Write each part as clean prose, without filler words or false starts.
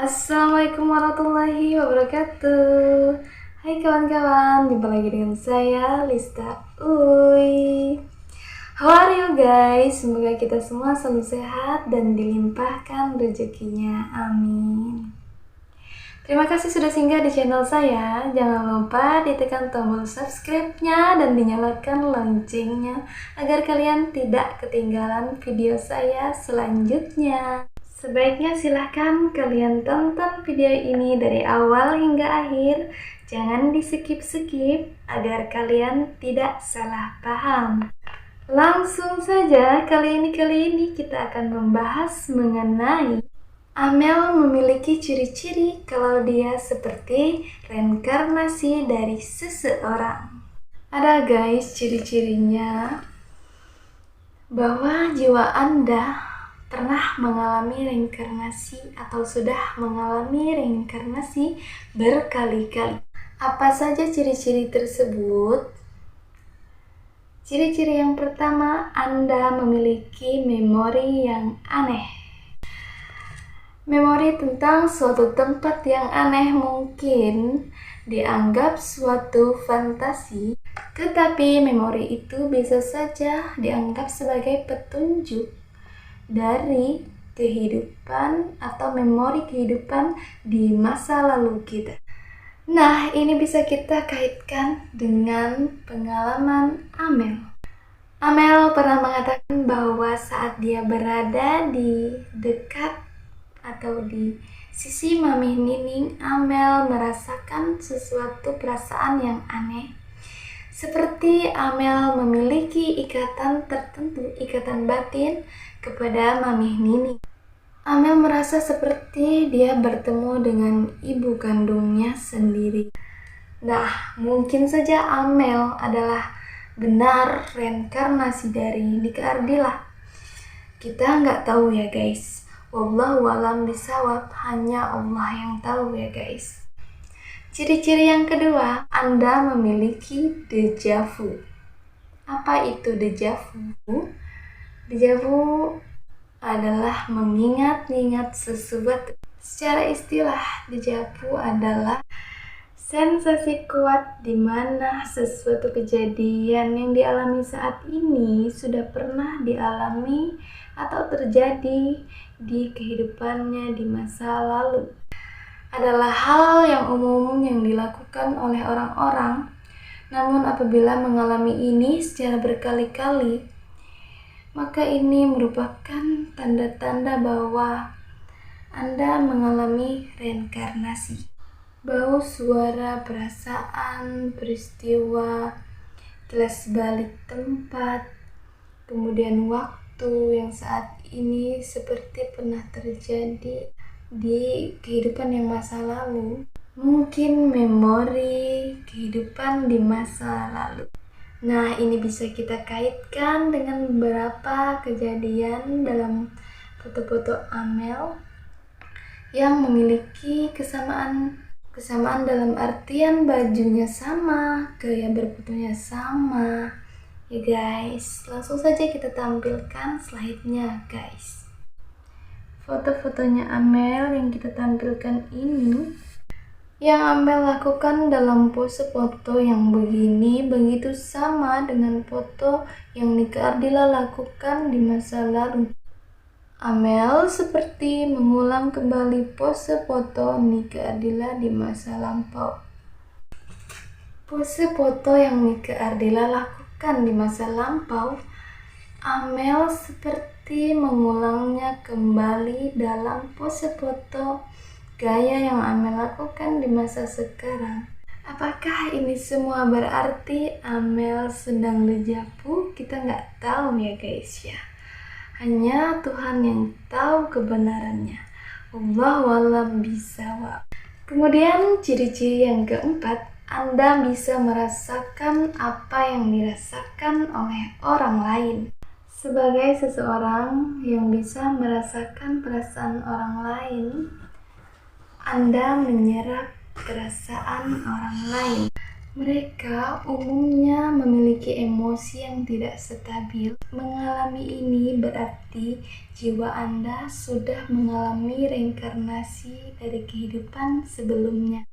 Assalamualaikum warahmatullahi wabarakatuh. Hai kawan-kawan, jumpa lagi dengan saya Lista Uy. How are you guys? Semoga kita semua selalu sehat dan dilimpahkan rezekinya. Amin. Terima kasih sudah singgah di channel saya. Jangan lupa ditekan tombol subscribe-nya dan dinyalakan loncengnya agar kalian tidak ketinggalan video saya selanjutnya. Sebaiknya silahkan kalian tonton video ini dari awal hingga akhir. Jangan di-skip-skip agar kalian tidak salah paham. Langsung saja, kali ini kita akan membahas mengenai Amel memiliki ciri-ciri kalau dia seperti reinkarnasi dari seseorang. Ada guys ciri-cirinya bahwa jiwa Anda pernah mengalami reinkarnasi atau sudah mengalami reinkarnasi berkali-kali. Apa saja ciri-ciri tersebut? Ciri-ciri yang pertama, Anda memiliki memori yang aneh. Memori tentang suatu tempat yang aneh mungkin dianggap suatu fantasi, tetapi memori itu bisa saja dianggap sebagai petunjuk dari kehidupan atau memori kehidupan di masa lalu kita. Nah, ini bisa kita kaitkan dengan pengalaman Amel. Amel pernah mengatakan bahwa saat dia berada di dekat atau di sisi Mami Nining, Amel merasakan sesuatu perasaan yang aneh. Seperti Amel memiliki ikatan tertentu, ikatan batin kepada Mami Nining. Amel merasa seperti dia bertemu dengan ibu kandungnya sendiri. Nah, mungkin saja Amel adalah benar reinkarnasi dari Nika Ardila. Kita nggak tahu ya guys. Wallahu a'lam bishawab, hanya Allah yang tahu ya guys. Ciri-ciri yang kedua, Anda memiliki deja vu. Apa itu deja vu? Deja vu adalah mengingat-ingat sesuatu. Secara istilah, deja vu adalah sensasi kuat di mana sesuatu kejadian yang dialami saat ini sudah pernah dialami atau terjadi di kehidupannya di masa lalu. Adalah hal yang umum yang dilakukan oleh orang-orang. Namun apabila mengalami ini secara berkali-kali, maka ini merupakan tanda-tanda bahwa Anda mengalami reinkarnasi. Bau, suara, perasaan, peristiwa, kilas balik tempat, kemudian waktu yang saat ini seperti pernah terjadi di kehidupan yang masa lalu. Mungkin memori kehidupan di masa lalu. Nah, ini bisa kita kaitkan dengan beberapa kejadian dalam foto-foto Amel yang memiliki kesamaan dalam artian bajunya sama, gaya berfotonya sama. Ya guys, langsung saja kita tampilkan slide-nya guys. Foto-fotonya Amel yang kita tampilkan ini, yang Amel lakukan dalam pose foto yang begini begitu sama dengan foto yang Nika Ardila lakukan di masa lalu. Amel seperti mengulang kembali pose foto Nika Ardila di masa lampau. Pose foto yang Nika Ardila lakukan di masa lampau, Amel seperti mengulangnya kembali dalam pose foto gaya yang Amel lakukan di masa sekarang. Apakah ini semua berarti Amel sedang deja vu? Kita nggak tahu ya guys ya. Hanya Tuhan yang tahu kebenarannya. Wallahu a'lam bishawab. Kemudian ciri-ciri yang keempat, Anda bisa merasakan apa yang dirasakan oleh orang lain. Sebagai seseorang yang bisa merasakan perasaan orang lain, Anda menyerap perasaan orang lain. Mereka umumnya memiliki emosi yang tidak stabil. Mengalami ini berarti jiwa Anda sudah mengalami reinkarnasi dari kehidupan sebelumnya.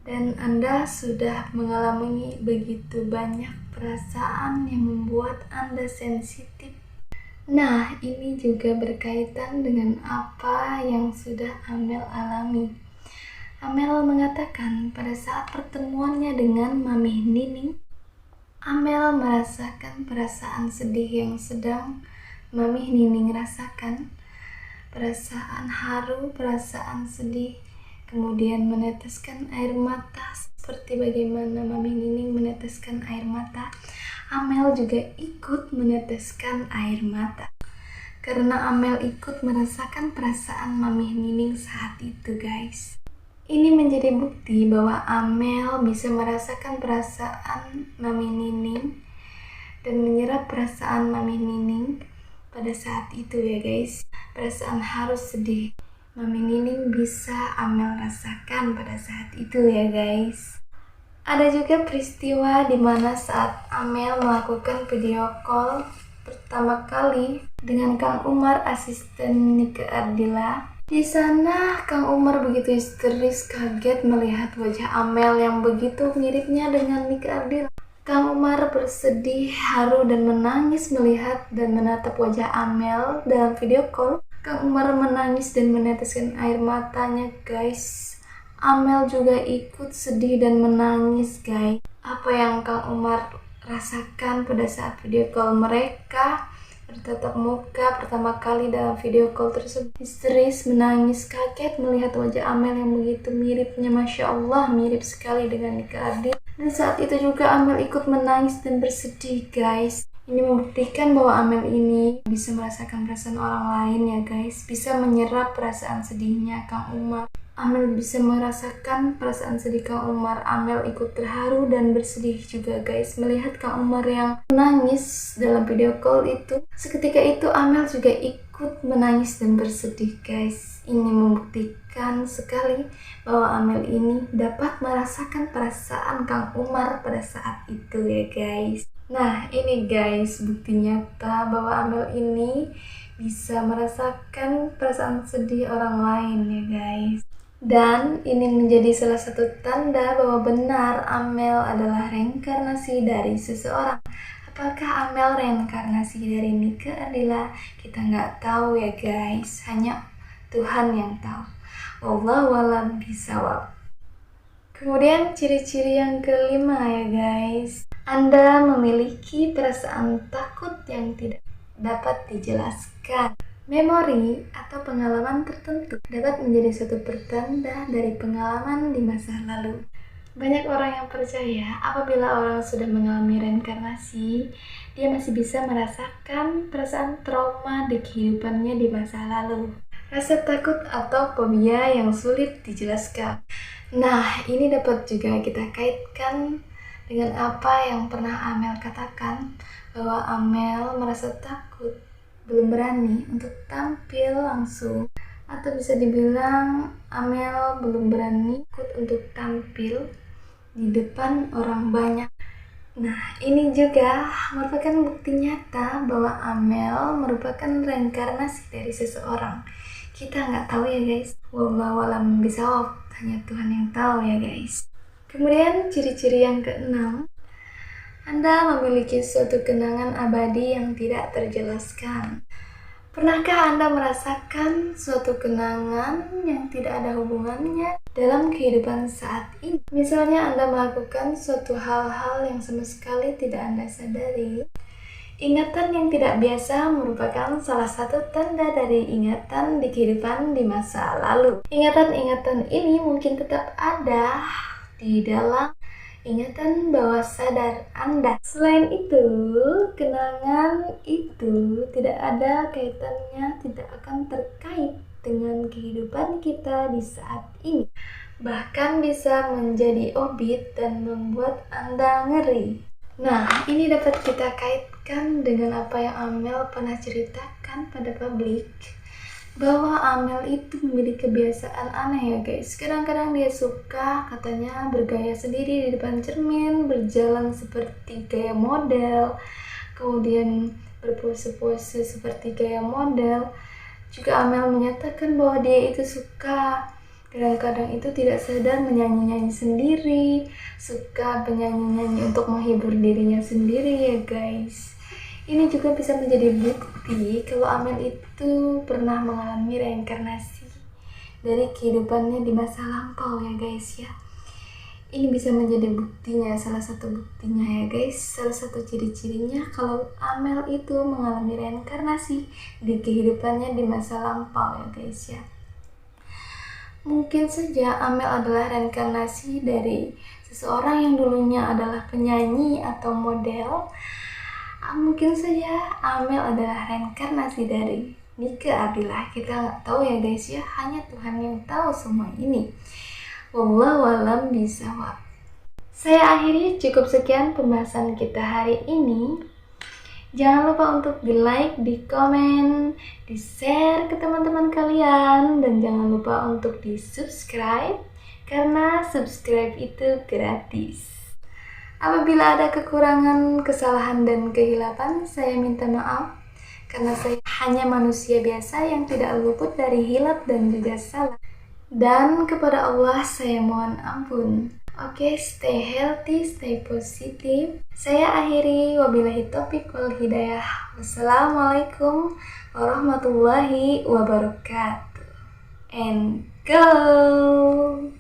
Dan Anda sudah mengalami begitu banyak perasaan yang membuat Anda sensitif. Nah, ini juga berkaitan dengan apa yang sudah Amel alami. Amel mengatakan pada saat pertemuannya dengan Mami Nining, Amel merasakan perasaan sedih yang sedang Mami Nining rasakan, perasaan haru, perasaan sedih, kemudian meneteskan air mata seperti bagaimana Mami Nining meneteskan air mata. Amel juga ikut meneteskan air mata karena Amel ikut merasakan perasaan Mami Nining saat itu, guys. Ini menjadi bukti bahwa Amel bisa merasakan perasaan Mami Nining dan menyerap perasaan Mami Nining pada saat itu ya guys. Perasaan harus sedih Mami Nining bisa Amel rasakan pada saat itu ya guys. Ada juga peristiwa di mana saat Amel melakukan video call pertama kali dengan Kang Umar, asisten Nike Ardila. Di sana Kang Umar begitu histeris, kaget melihat wajah Amel yang begitu miripnya dengan Nike Ardila. Kang Umar bersedih, haru dan menangis melihat dan menatap wajah Amel dalam video call. Kang Umar menangis dan meneteskan air matanya, guys. Amel juga ikut sedih dan menangis, guys. Apa yang Kang Umar rasakan pada saat video call mereka bertatap muka pertama kali dalam video call tersebut. Histeris, menangis, kaget melihat wajah Amel yang begitu miripnya. Masya Allah, mirip sekali dengan Nika Ardi. Dan saat itu juga Amel ikut menangis dan bersedih, guys. Ini membuktikan bahwa Amel ini bisa merasakan perasaan orang lain ya guys. Bisa menyerap perasaan sedihnya Kang Umar. Amel bisa merasakan perasaan sedih Kang Umar. Amel ikut terharu dan bersedih juga guys melihat Kang Umar yang menangis dalam video call itu. Seketika itu Amel juga ikut menangis dan bersedih guys. Ini membuktikan sekali bahwa Amel ini dapat merasakan perasaan Kang Umar pada saat itu ya guys. Nah ini guys bukti nyata bahwa Amel ini bisa merasakan perasaan sedih orang lain ya guys. Dan ini menjadi salah satu tanda bahwa benar Amel adalah reinkarnasi dari seseorang. Apakah Amel reinkarnasi dari Nike Ardila? Kita nggak tahu ya guys, hanya Tuhan yang tahu. Wallahu a'lam bishawab. Kemudian ciri-ciri yang kelima ya guys, Anda memiliki perasaan takut yang tidak dapat dijelaskan. Memori atau pengalaman tertentu dapat menjadi suatu pertanda dari pengalaman di masa lalu. Banyak orang yang percaya apabila orang sudah mengalami reinkarnasi, dia masih bisa merasakan perasaan trauma di kehidupannya di masa lalu. Rasa takut atau fobia yang sulit dijelaskan. Nah, ini dapat juga kita kaitkan dengan apa yang pernah Amel katakan, bahwa Amel merasa takut, belum berani untuk tampil langsung, atau bisa dibilang Amel belum berani ikut untuk tampil di depan orang banyak. Nah ini juga merupakan bukti nyata bahwa Amel merupakan reinkarnasi dari seseorang. Kita nggak tahu ya guys, wallahu a'lam bishawab, hanya Tuhan yang tahu ya guys. Kemudian ciri-ciri yang keenam, Anda memiliki suatu kenangan abadi yang tidak terjelaskan. Pernahkah Anda merasakan suatu kenangan yang tidak ada hubungannya dalam kehidupan saat ini? Misalnya Anda melakukan suatu hal-hal yang sama sekali tidak Anda sadari. Ingatan yang tidak biasa merupakan salah satu tanda dari ingatan di kehidupan di masa lalu. Ingatan-ingatan ini mungkin tetap ada di dalam ingatan bawah sadar Anda. Selain itu, kenangan itu tidak ada kaitannya, tidak akan terkait dengan kehidupan kita di saat ini. Bahkan bisa menjadi obit dan membuat Anda ngeri. Nah, ini dapat kita kaitkan dengan apa yang Amel pernah ceritakan pada publik. bahwa Amel itu memiliki kebiasaan aneh ya guys. Kadang-kadang dia suka katanya bergaya sendiri di depan cermin, berjalan seperti gaya model, kemudian berpose-pose seperti gaya model. Juga Amel menyatakan bahwa dia itu suka kadang-kadang itu tidak sadar menyanyi-nyanyi sendiri, suka menyanyi-nyanyi untuk menghibur dirinya sendiri ya guys. Ini juga bisa menjadi bukti kalau Amel itu pernah mengalami reinkarnasi dari kehidupannya di masa lampau ya guys ya. Ini bisa menjadi buktinya, salah satu buktinya ya guys, salah satu ciri-cirinya kalau Amel itu mengalami reinkarnasi di kehidupannya di masa lampau ya guys ya. Mungkin saja Amel adalah reinkarnasi dari seseorang yang dulunya adalah penyanyi atau model. Mungkin saja Amel adalah reinkarnasi dari Nika Ardila. Kita nggak tahu ya guys ya, hanya Tuhan yang tahu semua ini. Wallahu a'lam bishawab. Saya akhiri cukup sekian pembahasan kita hari ini. Jangan lupa untuk di like, di komen, di share ke teman-teman kalian, dan jangan lupa untuk di subscribe karena subscribe itu gratis. Apabila ada kekurangan, kesalahan, dan kehilapan, saya minta maaf karena saya hanya manusia biasa yang tidak luput dari hilap dan juga salah. Dan kepada Allah saya mohon ampun. Oke, stay healthy, stay positif. Saya akhiri, wabillahi taufiq wal hidayah. Wassalamualaikum warahmatullahi wabarakatuh. And go!